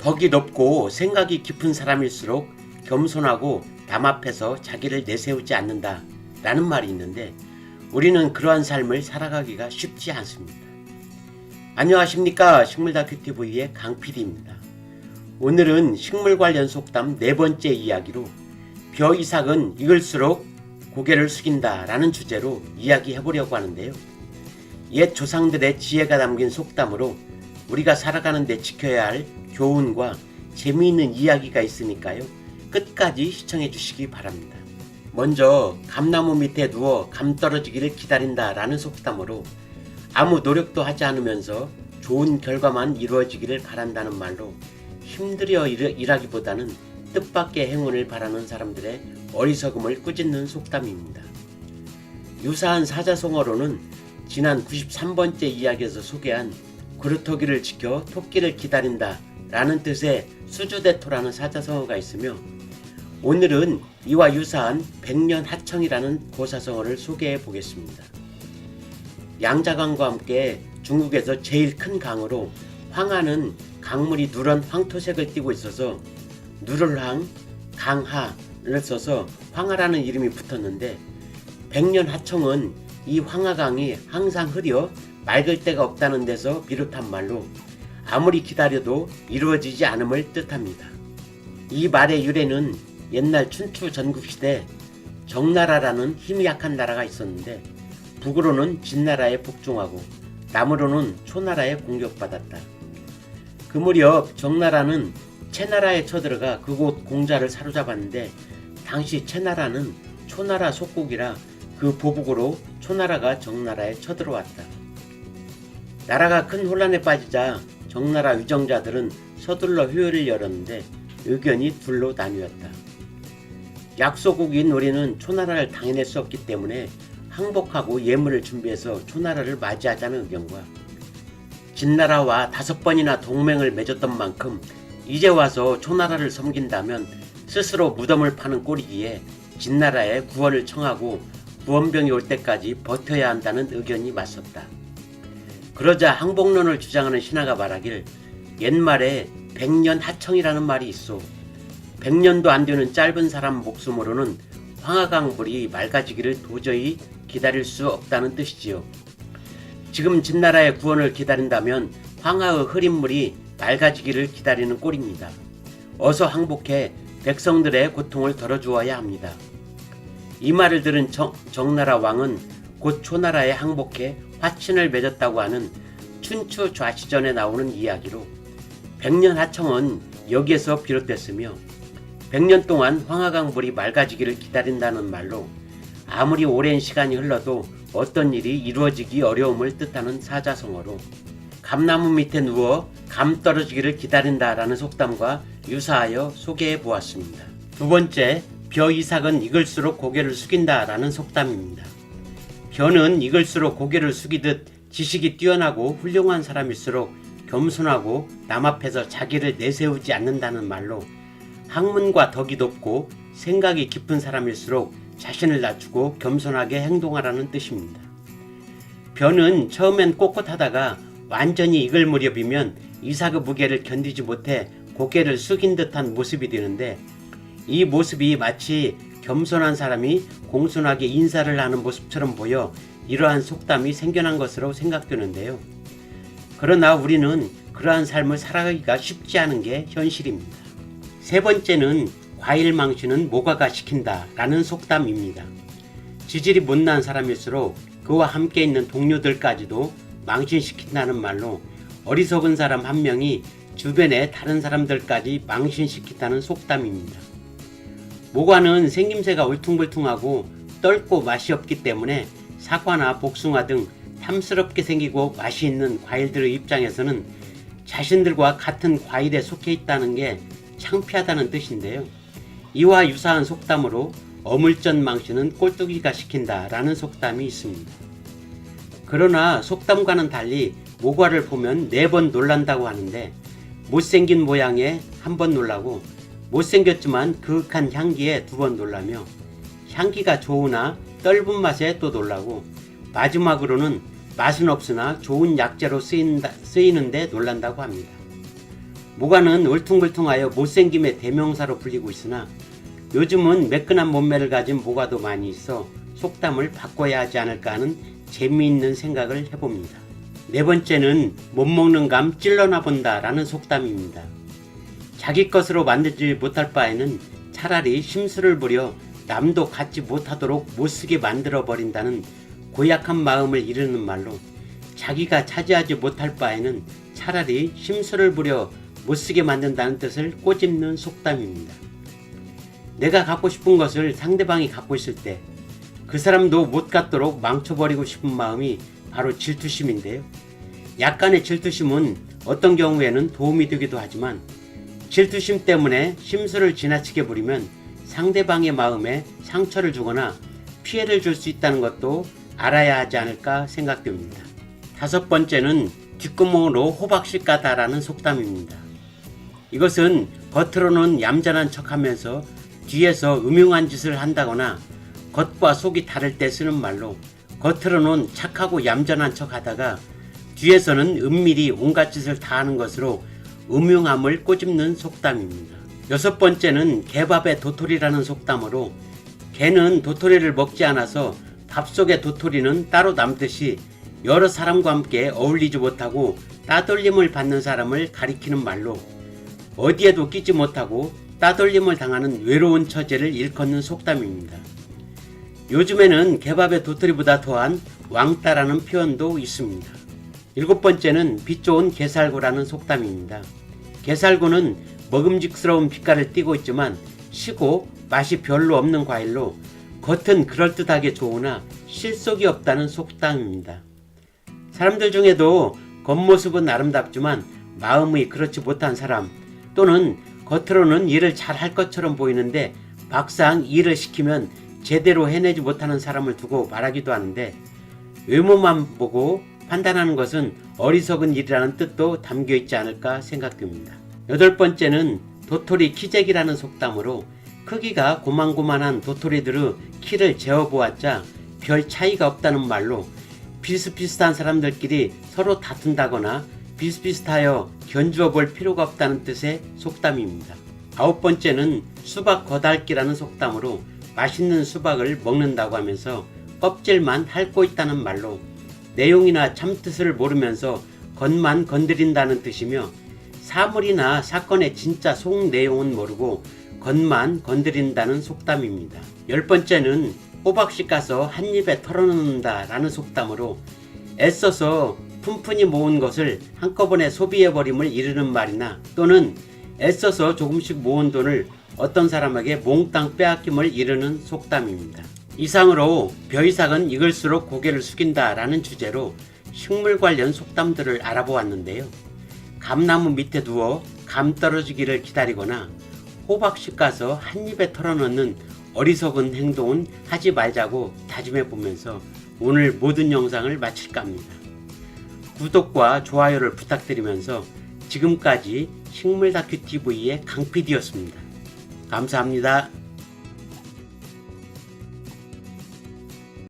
덕이 높고 생각이 깊은 사람일수록 겸손하고 남 앞에서 자기를 내세우지 않는다 라는 말이 있는데 우리는 그러한 삶을 살아가기가 쉽지 않습니다. 안녕하십니까. 식물다큐TV의 강PD입니다. 오늘은 식물 관련 속담 네 번째 이야기로 벼 이삭은 익을수록 고개를 숙인다 라는 주제로 이야기해보려고 하는데요. 옛 조상들의 지혜가 담긴 속담으로 우리가 살아가는 데 지켜야 할 교훈과 재미있는 이야기가 있으니까요. 끝까지 시청해 주시기 바랍니다. 먼저 감나무 밑에 누워 감 떨어지기를 기다린다 라는 속담으로 아무 노력도 하지 않으면서 좋은 결과만 이루어지기를 바란다는 말로 힘들여 일하기보다는 뜻밖의 행운을 바라는 사람들의 어리석음을 꾸짖는 속담입니다. 유사한 사자성어로는 지난 93번째 이야기에서 소개한 그루터기를 지켜 토끼를 기다린다 라는 뜻의 수주대토라는 사자성어가 있으며 오늘은 이와 유사한 백년하청이라는 고사성어를 소개해 보겠습니다. 양자강과 함께 중국에서 제일 큰 강으로 황하는 강물이 누런 황토색을 띠고 있어서 누를황, 강하를 써서 황하라는 이름이 붙었는데 백년하청은 이 황하강이 항상 흐려 맑을 데가 없다는 데서 비롯한 말로 아무리 기다려도 이루어지지 않음을 뜻합니다. 이 말의 유래는 옛날 춘추 전국시대 정나라라는 힘이 약한 나라가 있었는데 북으로는 진나라에 복종하고 남으로는 초나라에 공격받았다. 그 무렵 정나라는 채나라에 쳐들어가 그곳 공자를 사로잡았는데 당시 채나라는 초나라 속국이라 그 보복으로 초나라가 정나라에 쳐들어왔다. 나라가 큰 혼란에 빠지자 정나라 위정자들은 서둘러 회의를 열었는데 의견이 둘로 나뉘었다. 약소국인 우리는 초나라를 당해낼 수 없기 때문에 항복하고 예물을 준비해서 초나라를 맞이하자는 의견과 진나라와 5번이나 동맹을 맺었던 만큼 이제 와서 초나라를 섬긴다면 스스로 무덤을 파는 꼴이기에 진나라에 구원을 청하고 구원병이 올 때까지 버텨야 한다는 의견이 맞섰다. 그러자 항복론을 주장하는 신하가 말하길 옛말에 백년하청이라는 말이 있어 100년도 안 되는 짧은 사람 목숨으로는 황하강 물이 맑아지기를 도저히 기다릴 수 없다는 뜻이지요. 지금 진나라의 구원을 기다린다면 황하의 흐린 물이 맑아지기를 기다리는 꼴입니다. 어서 항복해 백성들의 고통을 덜어주어야 합니다. 이 말을 들은 정나라 왕은 곧 초나라에 항복해 화친을 맺었다고 하는 춘추 좌시전에 나오는 이야기로 백년하청은 여기에서 비롯됐으며 100년 동안 황하강 물이 맑아지기를 기다린다는 말로 아무리 오랜 시간이 흘러도 어떤 일이 이루어지기 어려움을 뜻하는 사자성어로 감나무 밑에 누워 감 떨어지기를 기다린다라는 속담과 유사하여 소개해 보았습니다. 두 번째, 벼 이삭은 익을수록 고개를 숙인다라는 속담입니다. 벼는 익을수록 고개를 숙이듯 지식이 뛰어나고 훌륭한 사람일수록 겸손하고 남 앞에서 자기를 내세우지 않는다는 말로 학문과 덕이 높고 생각이 깊은 사람일수록 자신을 낮추고 겸손하게 행동하라는 뜻입니다. 벼는 처음엔 꼿꼿하다가 완전히 익을 무렵이면 이삭의 무게를 견디지 못해 고개를 숙인 듯한 모습이 되는데 이 모습이 마치 겸손한 사람이 공손하게 인사를 하는 모습처럼 보여 이러한 속담이 생겨난 것으로 생각되는데요. 그러나 우리는 그러한 삶을 살아가기가 쉽지 않은 게 현실입니다. 세 번째는 과일 망신은 모가가 시킨다 라는 속담입니다. 지질이 못난 사람일수록 그와 함께 있는 동료들까지도 망신시킨다는 말로 어리석은 사람 한 명이 주변의 다른 사람들까지 망신시킨다는 속담입니다. 모과는 생김새가 울퉁불퉁하고 떫고 맛이 없기 때문에 사과나 복숭아 등 탐스럽게 생기고 맛이 있는 과일들의 입장에서는 자신들과 같은 과일에 속해 있다는 게 창피하다는 뜻인데요. 이와 유사한 속담으로 어물전 망신은 꼴뚜기가 시킨다 라는 속담이 있습니다. 그러나 속담과는 달리 모과를 보면 4번 놀란다고 하는데 못생긴 모양에 1번 놀라고 못생겼지만 그윽한 향기에 2번 놀라며 향기가 좋으나 떫은 맛에 또 놀라고 마지막으로는 맛은 없으나 좋은 약재로 쓰이는데 놀란다고 합니다. 모가는 울퉁불퉁하여 못생김의 대명사로 불리고 있으나 요즘은 매끈한 몸매를 가진 모가도 많이 있어 속담을 바꿔야 하지 않을까 하는 재미있는 생각을 해봅니다. 네 번째는 못 먹는 감 찔러나 본다 라는 속담입니다. 자기 것으로 만들지 못할 바에는 차라리 심술을 부려 남도 갖지 못하도록 못쓰게 만들어 버린다는 고약한 마음을 이르는 말로, 자기가 차지하지 못할 바에는 차라리 심술을 부려 못쓰게 만든다는 뜻을 꼬집는 속담입니다. 내가 갖고 싶은 것을 상대방이 갖고 있을 때 그 사람도 못 갖도록 망쳐버리고 싶은 마음이 바로 질투심인데요. 약간의 질투심은 어떤 경우에는 도움이 되기도 하지만 질투심 때문에 심술을 지나치게 부리면 상대방의 마음에 상처를 주거나 피해를 줄 수 있다는 것도 알아야 하지 않을까 생각됩니다. 다섯 번째는 뒷구멍으로 호박씨 까다라는 속담입니다. 이것은 겉으로는 얌전한 척하면서 뒤에서 음흉한 짓을 한다거나 겉과 속이 다를 때 쓰는 말로, 겉으로는 착하고 얌전한 척하다가 뒤에서는 은밀히 온갖 짓을 다 하는 것으로 음흉함을 꼬집는 속담입니다. 여섯 번째는 개밥의 도토리라는 속담으로, 개는 도토리를 먹지 않아서 밥 속의 도토리는 따로 남듯이 여러 사람과 함께 어울리지 못하고 따돌림을 받는 사람을 가리키는 말로, 어디에도 끼지 못하고 따돌림을 당하는 외로운 처지를 일컫는 속담입니다. 요즘에는 개밥의 도토리보다 더한 왕따라는 표현도 있습니다. 일곱 번째는 빛 좋은 게살구라는 속담입니다. 게살구는 먹음직스러운 빛깔을 띠고 있지만 시고 맛이 별로 없는 과일로 겉은 그럴듯하게 좋으나 실속이 없다는 속담입니다. 사람들 중에도 겉모습은 아름답지만 마음이 그렇지 못한 사람, 또는 겉으로는 일을 잘 할 것처럼 보이는데 막상 일을 시키면 제대로 해내지 못하는 사람을 두고 말하기도 하는데, 외모만 보고 판단하는 것은 어리석은 일이라는 뜻도 담겨 있지 않을까 생각됩니다. 여덟 번째는 도토리 키재기라는 속담으로, 크기가 고만고만한 도토리들의 키를 재어보았자 별 차이가 없다는 말로, 비슷비슷한 사람들끼리 서로 다툰다거나 비슷비슷하여 견주어 볼 필요가 없다는 뜻의 속담입니다. 아홉 번째는 수박 겉핥기라는 속담으로, 맛있는 수박을 먹는다고 하면서 껍질만 핥고 있다는 말로, 내용이나 참뜻을 모르면서 겉만 건드린다는 뜻이며, 사물이나 사건의 진짜 속 내용은 모르고 겉만 건드린다는 속담입니다. 열 번째는 호박씨 까서 한 입에 털어넣는다 라는 속담으로, 애써서 푼푼히 모은 것을 한꺼번에 소비해버림을 이르는 말이나, 또는 애써서 조금씩 모은 돈을 어떤 사람에게 몽땅 빼앗김을 이르는 속담입니다. 이상으로 벼이삭은 익을수록 고개를 숙인다 라는 주제로 식물 관련 속담들을 알아보았는데요. 감나무 밑에 누워 감 떨어지기를 기다리거나 호박씨 까서 한 입에 털어넣는 어리석은 행동은 하지 말자고 다짐해 보면서 오늘 모든 영상을 마칠까 합니다. 구독과 좋아요를 부탁드리면서 지금까지 식물다큐TV의 강PD였습니다. 감사합니다.